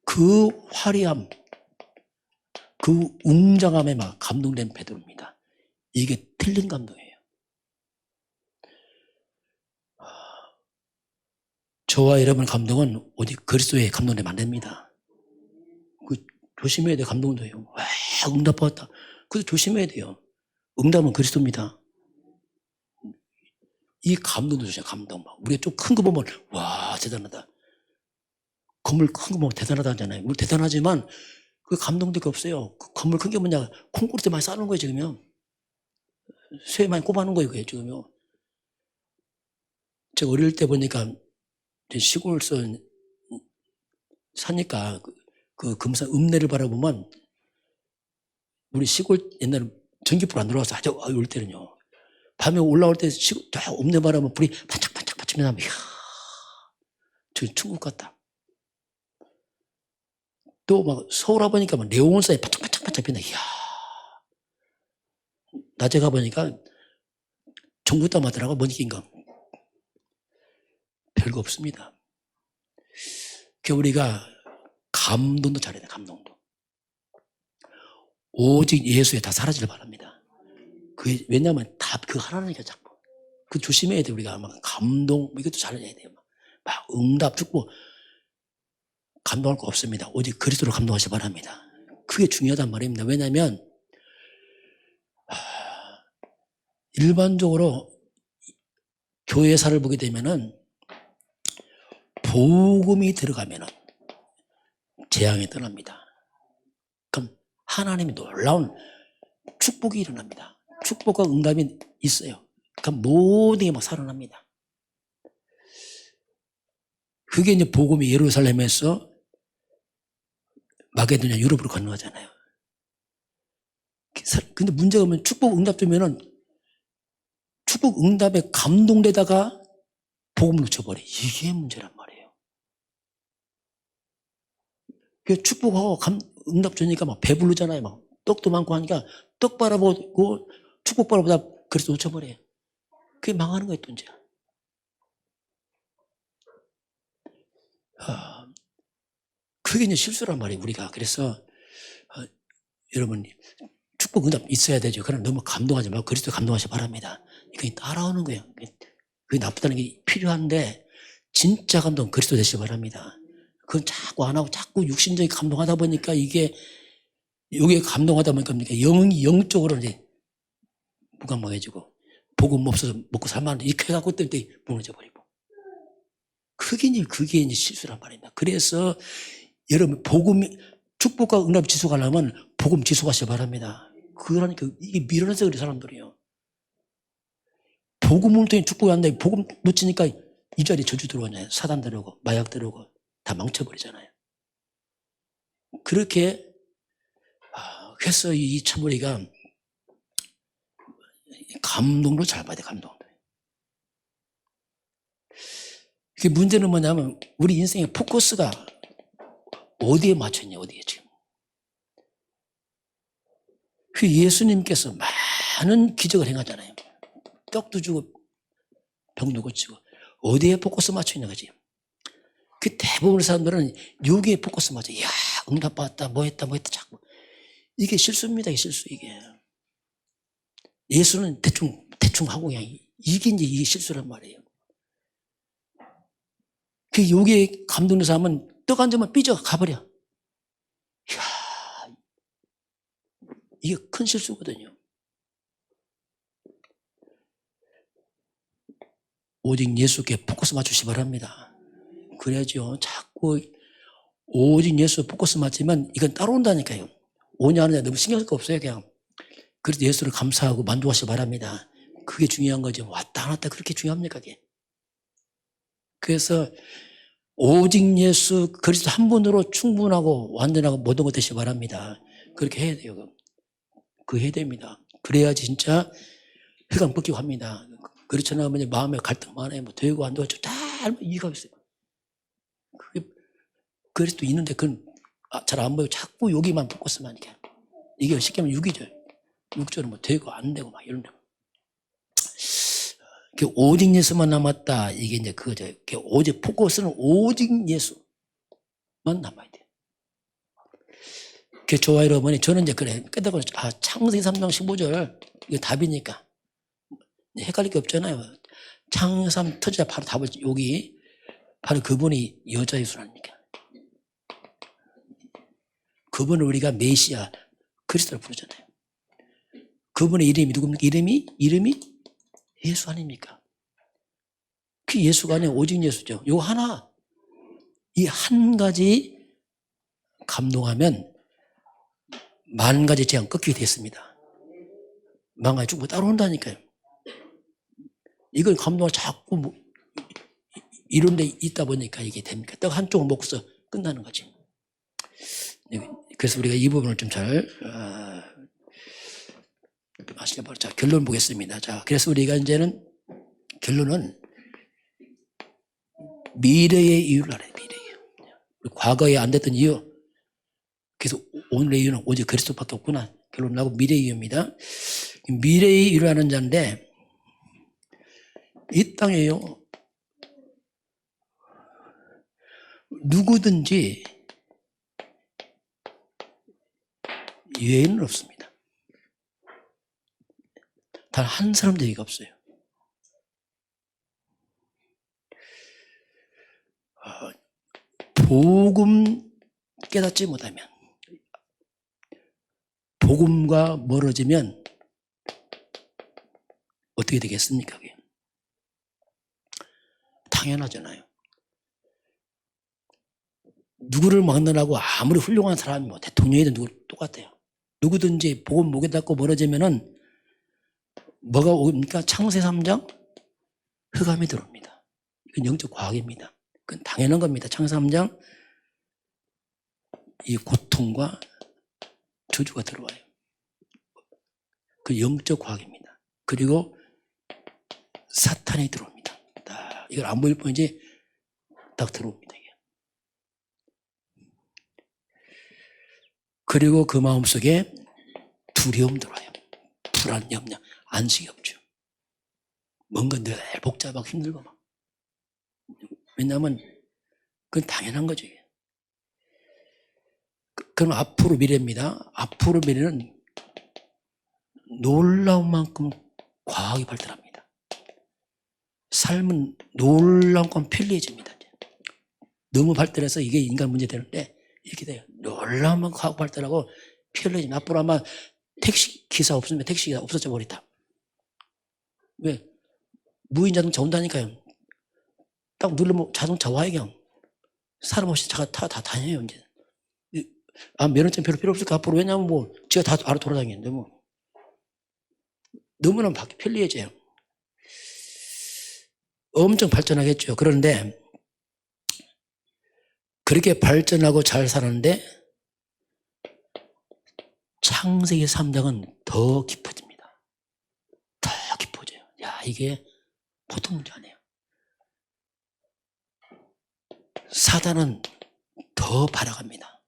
그 화려함, 그 웅장함에 막 감동된 베드로입니다. 이게 틀린 감동이에요. 저와 여러분의 감동은 오직 그리스도에 감동되면 안 됩니다. 그 조심해야 돼요. 감동도요. 와, 응답 받았다. 그래서 조심해야 돼요. 응답은 그리스도입니다. 이 감동도 조심해요. 감동. 우리가 좀 큰 거 보면 와 대단하다. 건물 큰 거 보면 대단하다 하잖아요. 우리 대단하지만 그 감동될 게 없어요. 그 건물 큰 게 뭐냐. 콘크리트 많이 쌓는 거예요 지금요. 쇠 많이 꼽아놓은 거예요 그게 지금요. 제가 어릴 때 보니까 시골서 사니까 그 금산 읍내를 바라보면 우리 시골 옛날에 전기불 안 들어와서 아주 올 때는요. 밤에 올라올 때 시골 저 읍내 바라보면 불이 반짝반짝 받치면 이야 저 천국 같다. 또 막 서울 와보니까 막 네온사에 반짝반짝 빛나. 이야 낮에 가보니까 전구땀 하더라고. 뭐니까 별거 없습니다. 그 우리가 감동도 잘해야 돼. 감동도. 오직 예수에 다 사라지길 바랍니다. 그게 왜냐하면 다 그 하나니까 자꾸. 그 조심해야 돼. 우리가 막 감동 이것도 잘해야 돼요. 막 응답 듣고 감동할 거 없습니다. 오직 그리스도로 감동하시기 바랍니다. 그게 중요하단 말입니다. 왜냐하면 일반적으로 교회사를 보게 되면은 복음이 들어가면은 재앙이 떠납니다. 그럼 하나님이 놀라운 축복이 일어납니다. 축복과 응답이 있어요. 그럼 모든 게 막 살아납니다. 그게 이제 복음이 예루살렘에서 마게도냐 유럽으로 건너가잖아요. 근데 문제가 뭐냐면 축복 응답 되면은 축복 응답에 감동되다가 복음을 놓쳐버려. 이게 문제란 말이에요. 축복하고 응답 주니까 막 배부르잖아요. 막 떡도 많고 하니까 떡 바라보고 축복 바라보다 그래서 놓쳐버려요. 그게 망하는 거예요, 또 이제. 그게 이제 실수란 말이에요, 우리가. 그래서 여러분 축복 응답 있어야 되죠. 그러나 너무 감동하지 말고 그리스도 감동하시기 바랍니다. 이게 따라오는 거예요. 그게 나쁘다는 게 필요한데 진짜 감동 그리스도 되시기 바랍니다. 그건 자꾸 안 하고 자꾸 육신적인 감동하다 보니까 이게 여기에 감동하다 보니까 영이 영적으로 이제 무감각해지고 복음 없어서 먹고 살만한데 이렇게 해갖고 또 무너져 버리고 그게 이제 실수란 말입니다. 그래서 여러분 복음이 축복과 응답 지속하려면 복음 지속하시기 바랍니다. 그러니까 이게 밀어내서 그래 사람들이요. 복음을 통해 축복이 안 돼. 복음 놓치니까 이 자리에 저주 들어오잖아요. 사단 들어오고 마약 들어오고 다 망쳐버리잖아요. 그렇게 해서 이 참 우리가 감동도 잘 봐야 돼. 감동도. 그 문제는 뭐냐면 우리 인생의 포커스가 어디에 맞췄냐 어디에 지금. 그 예수님께서 많은 기적을 행하잖아요. 떡도 주고 병도 고치고 어디에 포커스 맞춰 있는 거지. 그 대부분의 사람들은 여기에 포커스 맞춰. 야 응답 받았다 뭐 했다 자꾸. 이게 실수입니다. 이게 실수 이게. 예수는 대충 하고 그냥 이게 이제 이게 실수란 말이에요. 그 여기에 감동된 사람은 떡 한 점만 삐져 가버려. 이야, 이게 큰 실수거든요. 오직 예수께 포커스 맞추시 바랍니다. 그래야죠. 자꾸 오직 예수 포커스 맞추면 이건 따라온다니까요. 오냐 안 오냐 너무 신경 쓸 거 없어요. 그냥. 그래서 예수를 감사하고 만족하시기 바랍니다. 그게 중요한 거죠. 왔다 안 왔다 그렇게 중요합니까? 그게. 그래서 오직 예수 그리스도 한 분으로 충분하고 완전하고 모든 것 되시기 바랍니다. 그렇게 해야 돼요. 그거 해야 됩니다. 그래야지 진짜 혈관 벗기고 합니다. 그렇지 않으면 마음에 갈등 많아요. 뭐 되고 안 되고 다 이유가 있어요. 그게 그리스도 있는데 그건 잘 안 보이고 자꾸 여기만 포커스만 이렇게. 이게 쉽게 하면 육이죠. 육절은 뭐 되고 안 되고 막 이런 데. 오직 예수만 남았다. 이게 이제 그거죠. 오직 포커스는 오직 예수만 남아야 돼요. 좋아요, 여러분이. 저는 이제 그래. 깨닫고, 창세기 3장 15절. 이거 답이니까. 헷갈릴 게 없잖아요. 창세기 3 터지자 바로 답을, 여기. 바로 그분이 여자 예수라니까. 그분을 우리가 메시아, 그리스도를 부르잖아요. 그분의 이름이 누굽니까? 이름이 예수 아닙니까? 그 예수가 아니라 오직 예수죠. 요 하나, 이 한 가지 감동하면 만 가지 재앙 꺾이게 됐습니다. 만 가지 쭉 따라온다니까요. 이걸 감동을 자꾸 뭐 이런 데 있다 보니까 이게 됩니까? 딱 한쪽 먹고서 끝나는 거지. 그래서 우리가 이 부분을 좀 잘 아시게 바로. 자, 결론 보겠습니다. 자, 그래서 우리가 이제는 결론은 미래의 이유를 알아요. 미래의 이유. 과거에 안 됐던 이유. 그래서 오늘의 이유는 오직 그리스도밖에 없구나. 결론 나고 미래의 이유입니다. 미래의 이유를 아는 자인데 이 땅에요. 누구든지 예외는 없습니다. 단 한 사람도 예가 없어요. 복음 깨닫지 못하면, 복음과 멀어지면 어떻게 되겠습니까? 그게? 당연하잖아요. 누구를 만나라고 아무리 훌륭한 사람이 뭐 대통령이든 누구 똑같아요. 누구든지 복음 목에 닫고 멀어지면은 뭐가 옵니까? 창세 3장 흑암이 들어옵니다. 이건 영적 과학입니다. 그건 당연한 겁니다. 창세 3장 이 고통과 저주가 들어와요. 그 영적 과학입니다. 그리고 사탄이 들어옵니다. 딱 이걸 안 보일 뿐이지 딱 들어옵니다. 이게. 그리고 그 마음속에 두려움 들어와요. 불안, 염려, 안식이 없죠. 뭔가 늘 복잡하고 힘들고 막. 왜냐하면 그건 당연한 거죠. 그럼 앞으로 미래입니다. 앞으로 미래는 놀라운 만큼 과학이 발달합니다. 삶은 놀라운 만큼 편리해집니다. 너무 발달해서 이게 인간 문제 되는데 이렇게 돼요. 놀라운 만큼 과학 발달하고 편리해집니다. 앞으로 아마 택시 기사 없으면 택시가 없어져 버리다. 왜? 무인 자동차 온다니까요. 딱 누르면 자동차 와요, 그냥. 사람 없이 차가 다 다녀요, 이제. 면허증 별로 필요 없을까, 앞으로. 왜냐면 뭐, 제가 다 알아 돌아다니는데, 뭐. 너무나 편리해져요. 엄청 발전하겠죠. 그런데, 그렇게 발전하고 잘 사는데, 창세기 3장은 더 깊어집니다. 더 깊어져요. 야, 이게 보통 문제 아니에요. 사단은 더 발악합니다.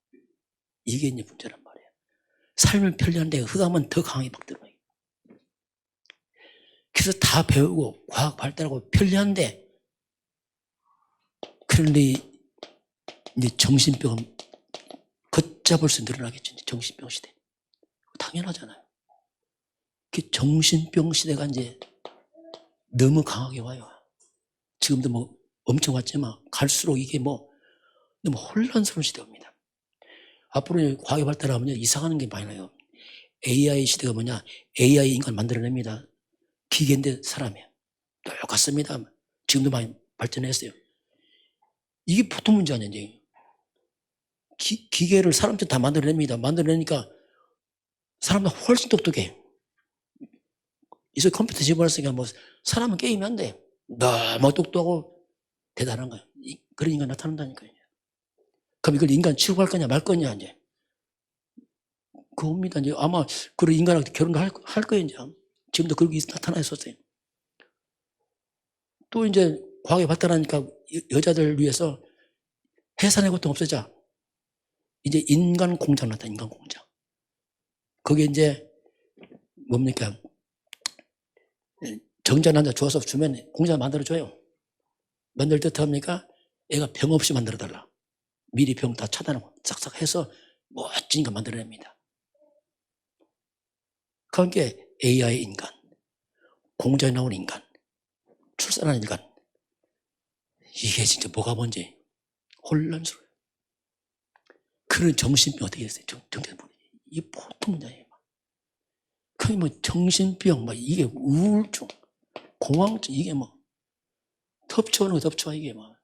이게 이제 문제란 말이에요. 삶을 편리한데 흑암은 더 강하게 막 들어와요. 그래서 다 배우고 과학 발달하고 편리한데, 그런데 이제 정신병은 걷잡을 수 늘어나겠죠. 정신병 시대. 당연하잖아요. 그 정신병 시대가 이제 너무 강하게 와요. 지금도 뭐 엄청 왔지만 갈수록 이게 뭐 너무 혼란스러운 시대입니다. 앞으로 과학이 발달하면 이상한 게 많이 나요. AI 시대가 뭐냐? AI 인간 만들어냅니다. 기계인데 사람이에요. 똑같습니다. 지금도 많이 발전했어요. 이게 보통 문제 아니야, 이제. 기계를 사람들 다 만들어냅니다. 만들어내니까 사람보다 훨씬 똑똑해. 이제 컴퓨터 집어넣으니까 뭐 사람은 게임이 안 돼. 너무 똑똑하고 대단한 거야. 그런 인간 나타난다니까요. 그럼 이걸 인간 취급할 거냐 말 거냐 이제. 그겁니다. 이제 아마 그런 인간하고 결혼도 할 거예요, 이제. 지금도 그렇게 나타나 있었어요. 또 이제 과학이 발달하니까 여자들 위해서 해산의 고통 없어져. 이제 인간 공장 나타, 인간 공장. 거기에 이제 뭡니까? 정자 난자 주어서 주면 공장 만들어줘요. 만들 때 어떻게 합니까? 애가 병 없이 만들어달라. 미리 병 다 차단하고 싹싹 해서 멋진 인간 만들어냅니다. 그러니까 AI 인간, 공장에 나온 인간, 출산한 인간. 이게 진짜 뭐가 뭔지 혼란스러워요. 그런 정신병 어떻게 됐어요? 정신병. 이게 보통 문제예요. 그게 뭐 정신병, 뭐 이게 우울증, 공황증, 이게 뭐 덮쳐오는 거 덮쳐와, 이게 뭐.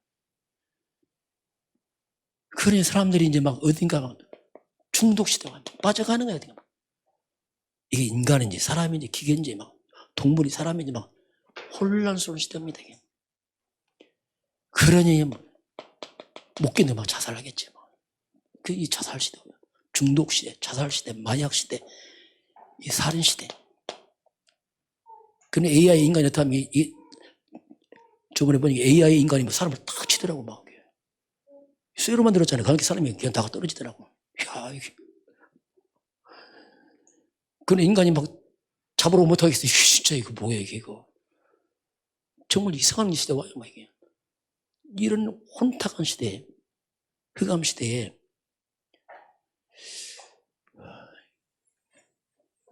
그러니 사람들이 이제 막 어딘가 막 중독시대가 빠져가는 거야. 어딘가. 이게 인간인지 사람인지 기계인지 막 동물이 사람인지 막 혼란스러운 시대입니다. 이게. 그러니 뭐 못 견뎌 막 자살하겠지. 뭐. 이 자살 시대, 중독 시대, 자살 시대, 마약 시대, 이 살인 시대. 근데 AI 인간이 어떻게 하면 저번에 보니까 AI 인간이 뭐 사람을 탁 치더라고 막. 쇠로 만들었잖아요. 그러니까 사람이 그냥 다 떨어지더라고. 야, 이게. 그런 인간이 막 잡으러 못하겠어. 진짜 이거 뭐야, 이거. 정말 이상한 시대 와요, 막 이게. 이런 혼탁한 시대에, 흑암 시대에.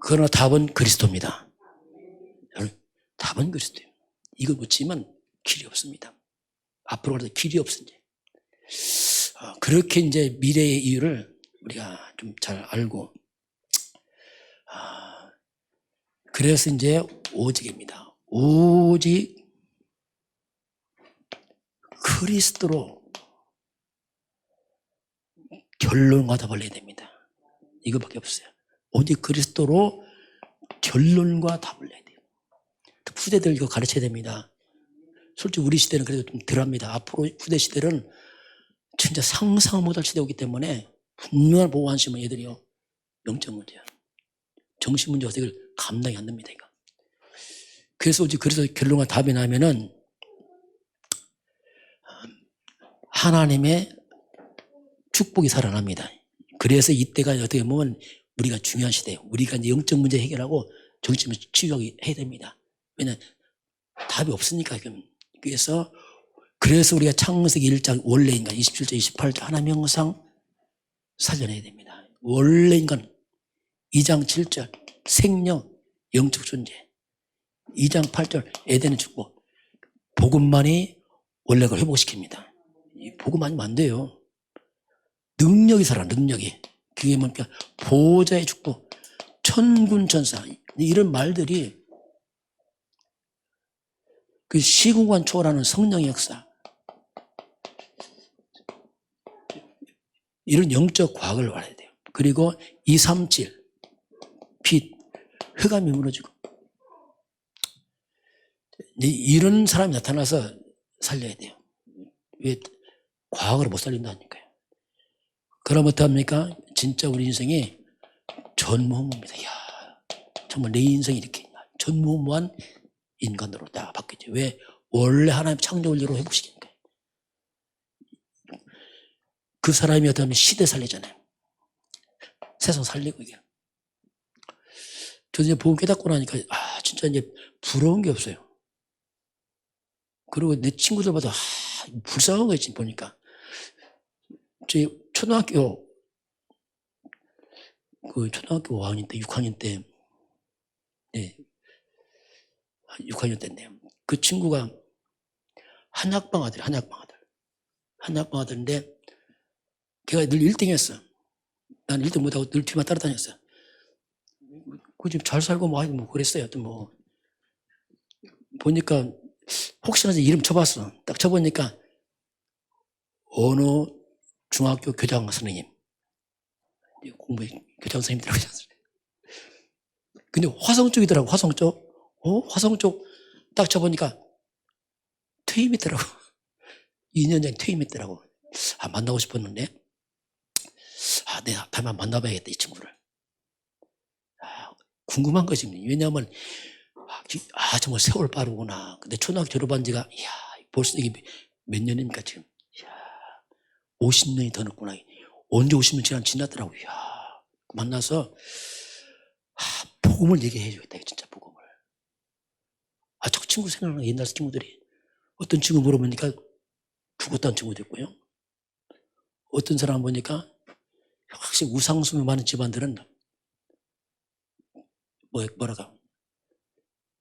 그러나 답은 그리스도입니다. 답은 그리스도예요. 이거 묻지만 길이 없습니다. 앞으로 가도 길이 없은지. 그렇게 이제 미래의 이유를 우리가 좀 잘 알고, 그래서 이제 오직입니다. 오직 그리스도로 결론과 답을 내야 됩니다. 이거밖에 없어요. 오직 그리스도로 결론과 답을 내야 돼요. 후대들 이거 가르쳐야 됩니다. 솔직히 우리 시대는 그래도 좀 덜합니다. 앞으로 후대 시대는 진짜 상상 못할 시대 오기 때문에 분명한 보호한심은 얘들이요. 영적 문제야. 정신 문제가 이걸 감당이 안 됩니다. 이거. 그래서 결론과 답이 나면은 하나님의 축복이 살아납니다. 그래서 이때가 어떻게 보면 우리가 중요한 시대예요. 우리가 이제 영적 문제 해결하고 정신 문제 치유해야 됩니다. 왜냐하면 답이 없으니까. 그래서 우리가 창세기 1장 원래 인간 27절 28절 하나님 형상 살려내야 됩니다. 원래 인간 2장 7절 생명 영적 존재 2장 8절 에덴의 축복 복음만이 원래 그걸 회복시킵니다. 이 복음 아니면 안 돼요. 능력이 살아. 능력이. 그게 뭡니까? 보호자의 축복 천군 천사 이런 말들이 그 시공간 초월하는 성령의 역사 이런 영적 과학을 알아야 돼요. 그리고 237 빛 흑암이 무너지고 이런 사람이 나타나서 살려야 돼요. 왜? 과학으로 못 살린다니까요. 그럼 어떡합니까? 진짜 우리 인생이 전무후무입니다. 이야, 정말 내 인생이 이렇게 전무후무한 인간으로 딱 바뀌죠. 왜? 원래 하나님 창조 원리로 회복시키니까요. 그 사람이 어떻게 하면 시대 살리잖아요. 세상 살리고 이게. 저 이제 복음 깨닫고 나니까 진짜 이제 부러운 게 없어요. 그리고 내 친구들 봐도 불쌍한 거지 보니까. 제 초등학교 5학년 때 6학년 때 네, 6학년 때인데요. 그 친구가 한약방 아들인데 걔가 늘 1등이었어. 난 1등 못하고 늘 뒤만 따라다녔어. 그 집 잘 살고 뭐 그랬어요. 하여튼 뭐 보니까 혹시나 이름 쳐봤어. 딱 쳐보니까 어느 중학교 교장 선생님, 공부 교장 선생님들하고 있었어요. 근데 화성 쪽이더라고. 화성 쪽. 화성 쪽 딱 쳐보니까 퇴임했더라고. 2년 전에 퇴임했더라고. 만나고 싶었는데 내가 다음에 만나봐야겠다, 이 친구를. 궁금한 거지. 왜냐하면 정말 세월 빠르구나. 근데 초등학교 졸업한 지가 벌써 이게 몇 년입니까 지금? 50년이 더 넘구나. 언제 50년 지났더라고. 만나서 복음을 얘기해 줘야겠다. 진짜 복음을. 저 친구 생각나. 옛날 친구들이. 어떤 친구 물어보니까 죽었다는 친구도 있고요. 어떤 사람 보니까 확실히 우상숭이 많은 집안들은 뭐랄까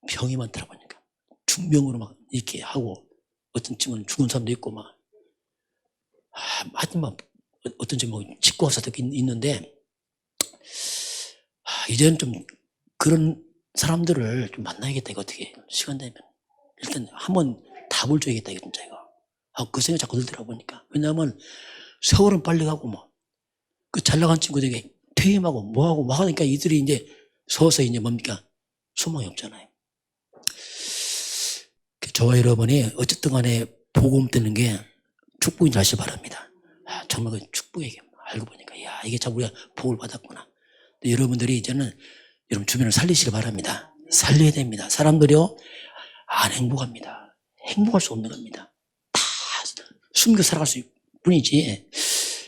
병이 많더라 보니까 중병으로 막 이렇게 하고, 어떤 친구는 죽은 사람도 있고 막 하여튼 막 어떤 뭐 직구합사도 있는데 이제는 좀 그런 사람들을 좀 만나야겠다. 이거 어떻게 시간 되면 일단 한번 답을 줘야겠다. 이거 진짜 이거. 그 생각이 자꾸 들더라고 보니까. 왜냐하면 세월은 빨리 가고 그 잘 나간 친구들에게 퇴임하고 뭐하고 막 하니까 이들이 이제 서서히 이제 뭡니까? 소망이 없잖아요. 저와 여러분이 어쨌든 간에 복음 듣는 게 축복인 줄 아시기 바랍니다. 정말 그 축복이에요. 알고 보니까 이게 참 우리가 복을 받았구나. 여러분들이 이제는 여러분 주변을 살리시기 바랍니다. 살려야 됩니다. 사람들이요 안 행복합니다. 행복할 수 없는 겁니다. 다 숨겨 살아갈 수 뿐이지.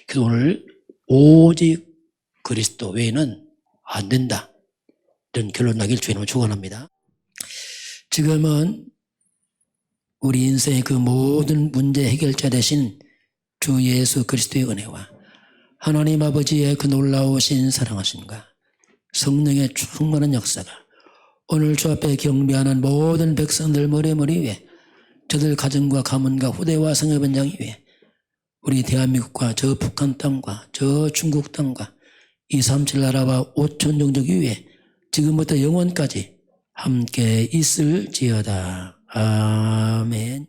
그래서 오늘 오직 그리스도 외에는 안 된다. 이런 결론 나길 주님으로 축원합니다. 지금은 우리 인생의 그 모든 문제 해결자 되신 주 예수 그리스도의 은혜와 하나님 아버지의 그 놀라우신 사랑하심과 성령의 충만한 역사가 오늘 주 앞에 경배하는 모든 백성들 머리 위에, 저들 가정과 가문과 후대와 성읍 현장 위에, 우리 대한민국과 저 북한 땅과 저 중국 땅과 237 나라와 5천 종족 위에 지금부터 영원까지 함께 있을지어다. 아멘.